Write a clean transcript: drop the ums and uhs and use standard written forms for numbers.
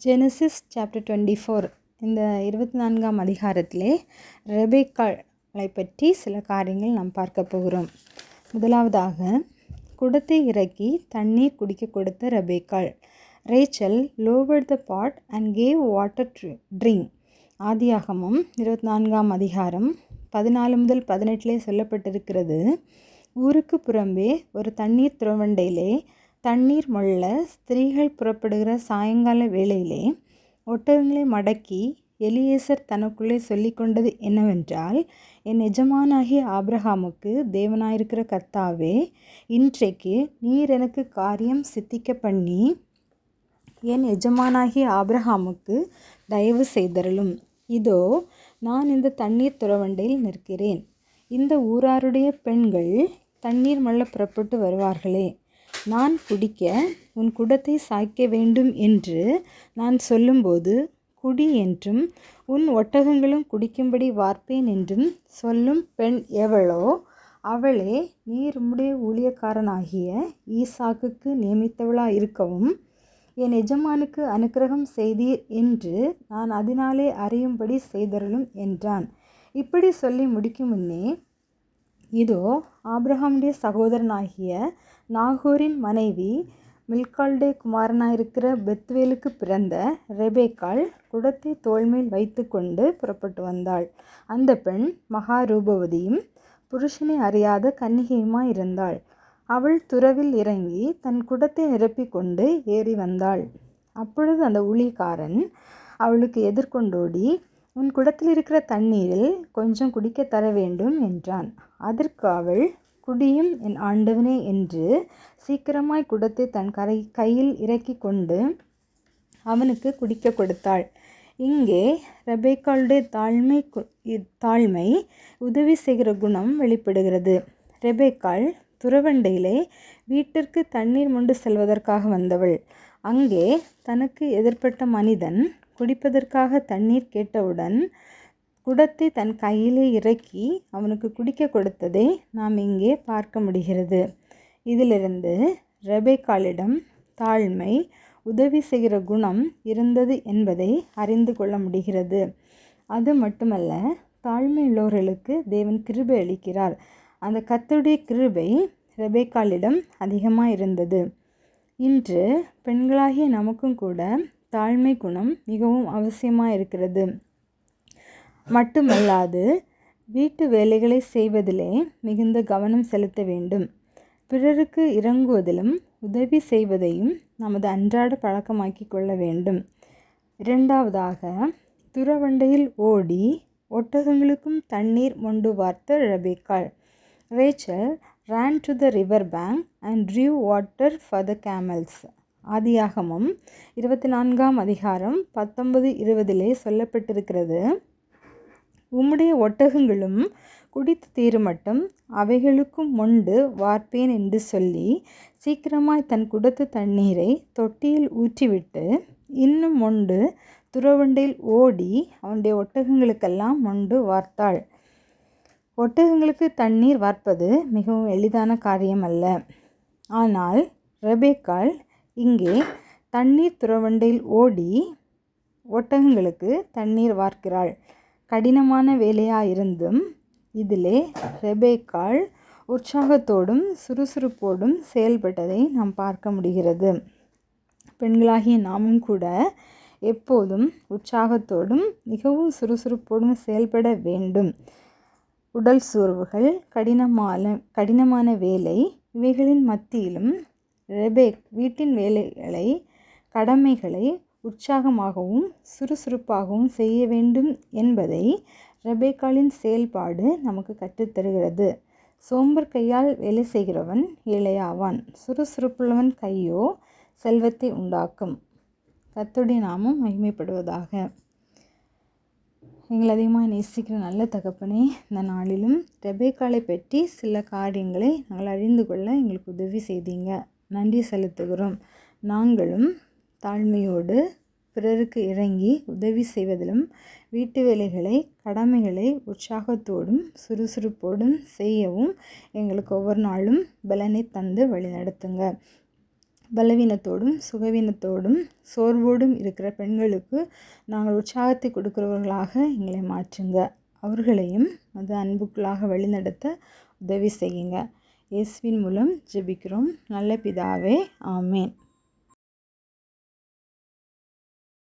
Genesis chapter 24 இந்த 24ஆம் அதிகாரத்திலே ரெபேக்காளை பற்றி சில காரியங்கள் நாம் பார்க்க போகிறோம். முதலாவதாக, குடத்தை இறக்கி தண்ணீர் குடிக்க கொடுத்த ரெபேக்காள். Rachel lowered the pot and gave water to drink. ஆதியாகமம் 24ஆம் அதிகாரம் 14 முதல் 18 சொல்லப்பட்டிருக்கிறது. ஊருக்கு புறம்பே ஒரு தண்ணீர் துறவண்டையிலே தண்ணீர் மொள்ள ஸ்திரீகள் புறப்படுகிற சாயங்கால வேளையிலே ஒட்டகங்களை மடக்கி எலியேசர் தனக்குள்ளே சொல்லிக்கொண்டது என்னவென்றால், என் எஜமானாகிய ஆபிரகாமுக்கு தேவனாயிருக்கிற கர்த்தாவே, இன்றைக்கு நீர் எனக்கு காரியம் சித்திக்க பண்ணி என் எஜமானாகிய ஆபிரகாமுக்கு தயவு செய்தருளும். இதோ நான் இந்த தண்ணீர் துறவண்டையில் நிற்கிறேன். இந்த ஊராருடைய பெண்கள் தண்ணீர் மொள்ள புறப்பட்டு வருவார்களே. நான் குடிக்க உன் குடத்தை சாய்க்க வேண்டும் என்று நான் சொல்லும்போது குடி என்றும் உன் ஒட்டகங்களும் குடிக்கும்படி வார்ப்பேன் என்றும் சொல்லும் பெண் எவளோ அவளே நீர் உம்முடைய ஊழியக்காரனாகிய ஈசாக்குக்கு நியமித்தவளாயிருக்கவும் என் எஜமானுக்கு அனுக்கிரகம் செய்தீர் என்று நான் அதனாலே அறியும்படி செய்தருளும் என்றான். இப்படி சொல்லி முடிக்கும் முன்னே, இதோ ஆபிரகாமுடைய சகோதரனாகிய நாகோரின் மனைவி மில்காளுடைய குமாரனாயிருக்கிற பெத்துவேலுக்கு பிறந்த ரெபேக்காள் குடத்தை தோள்மேல் வைத்து கொண்டு புறப்பட்டு வந்தாள். அந்த பெண் மகா ரூபவதியும் புருஷனை அறியாத கன்னிகையுமாயிருந்தாள். அவள் துறவில் இறங்கி தன் குடத்தை நிரப்பி கொண்டு ஏறி வந்தாள். அப்பொழுது அந்த ஊழியக்காரன் அவளுக்கு எதிர்கொண்டோடி, உன் குடத்தில் இருக்கிற தண்ணீரில் கொஞ்சம் குடிக்க தர வேண்டும் என்றான். அதற்கு அவள், குடியும் என் ஆண்டவனே என்று சீக்கிரமாய் குடத்தை தன் கையில் இறக்கி கொண்டு அவனுக்கு குடிக்க கொடுத்தாள். இங்கே ரெபேக்காளுடைய தாழ்மை உதவி செய்கிற குணம் வெளிப்படுகிறது. ரெபேக்காள் துறவண்டையிலே வீட்டிற்கு தண்ணீர் மொண்டு செல்வதற்காக வந்தவள். அங்கே தனக்கு எதிர்ப்பட்ட மனிதன் குடிப்பதற்காக தண்ணீர் கேட்டவுடன் குடத்தை தன் கையிலே இறக்கி அவனுக்கு குடிக்க கொடுத்ததை நாம் இங்கே பார்க்க முடிகிறது. இதிலிருந்து ரெபேக்காளிடம் தாழ்மை, உதவி செய்கிற குணம் இருந்தது என்பதை அறிந்து கொள்ள முடிகிறது. அது மட்டுமல்ல, தாழ்மை உள்ளவர்களுக்கு தேவன் கிருபை அளிக்கிறார். அந்த கர்த்தருடைய கிருபை ரெபேக்காளிடம் அதிகமாக இருந்தது. இன்று பெண்களாகிய நமக்கும் கூட தாழ்மை குணம் மிகவும் அவசியமாக இருக்கிறது. மட்டுமல்லாது வீட்டு வேலைகளை செய்வதிலே மிகுந்த கவனம் செலுத்த வேண்டும். பிறருக்கு இறங்குவதிலும் உதவி செய்வதையும் நமது அன்றாட பழக்கமாக்கி கொள்ள வேண்டும். இரண்டாவதாக, துறவண்டையில் ஓடி ஒட்டகங்களுக்கும் தண்ணீர் மொண்டு வார்த்த ரெபேக்காள். Rachel ran to the river bank and drew water for the camels. ஆதியாகமம் 24ஆம் அதிகாரம் 19-20 சொல்லப்பட்டிருக்கிறது. உம்முடைய ஒட்டகங்களும் குடித்து தீருமட்டும் அவைகளுக்கும் மொண்டு வார்ப்பேன் என்று சொல்லி சீக்கிரமாய் தன் குடத்து தண்ணீரை தொட்டியில் ஊற்றிவிட்டு இன்னும் மொண்டு துறவண்டையில் ஓடி அவனுடைய ஒட்டகங்களுக்கெல்லாம் மொண்டு வார்த்தாள். ஒட்டகங்களுக்கு தண்ணீர் வார்ப்பது மிகவும் எளிதான காரியம் அல்ல. ஆனால் ரெபேக்காள் இங்கே தண்ணீர் துறவண்டையில் ஓடி ஒட்டகங்களுக்கு தண்ணீர் வார்க்கிறாள். கடினமான வேலையாயிருந்தும் இதிலே ரெபேக்காள் உற்சாகத்தோடும் சுறுசுறுப்போடும் செயல்பட்டதை நாம் பார்க்க முடிகிறது. பெண்களாகிய நாமும் கூட எப்போதும் உற்சாகத்தோடும் மிகவும் சுறுசுறுப்போடும் செயல்பட வேண்டும். உடல் சோர்வுகள், கடினமான வேலை இவைகளின் மத்தியிலும் வீட்டின் வேலைகளை, கடமைகளை உற்சாகமாகவும் சுறுசுறுப்பாகவும் செய்ய வேண்டும் என்பதை ரெபேக்காளின் செயல்பாடு நமக்கு கற்றுத்தருகிறது. சோம்பர் கையால் வேலை செய்கிறவன் ஏழையாவான், சுறுசுறுப்புள்ளவன் கையோ செல்வத்தை உண்டாக்கும். கர்த்தருடைய நாமம் மகிமைப்படுவதாக. எங்களை அதிகமாக நேசிக்கிற நல்ல தகப்பனே, இந்த நாளிலும் ரெபேக்காளை பற்றி சில காரியங்களை நாங்கள் அறிந்து கொள்ள எங்களுக்கு உதவி செய்தீங்க. நன்றி செலுத்துகிறோம். நாங்களும் தாழ்மையோடு பிறருக்கு இறங்கி உதவி செய்வதிலும் வீட்டு வேலைகளை, கடமைகளை உற்சாகத்தோடும் சுறுசுறுப்போடும் செய்யவும் எங்களுக்கு ஒவ்வொரு நாளும் பலனை தந்து வழி நடத்துங்க. பலவீனத்தோடும் சுகவீனத்தோடும் சோர்வோடும் இருக்கிற பெண்களுக்கு நாங்கள் உற்சாகத்தை கொடுக்கிறவர்களாக எங்களை மாற்றுங்க. அவர்களையும் அது அன்புக்குள்ளாக வழிநடத்த உதவி செய்யுங்க. இயேசுவின் மூலம் ஜெபிக்கிறோம் நல்ல பிதாவே, ஆமேன்.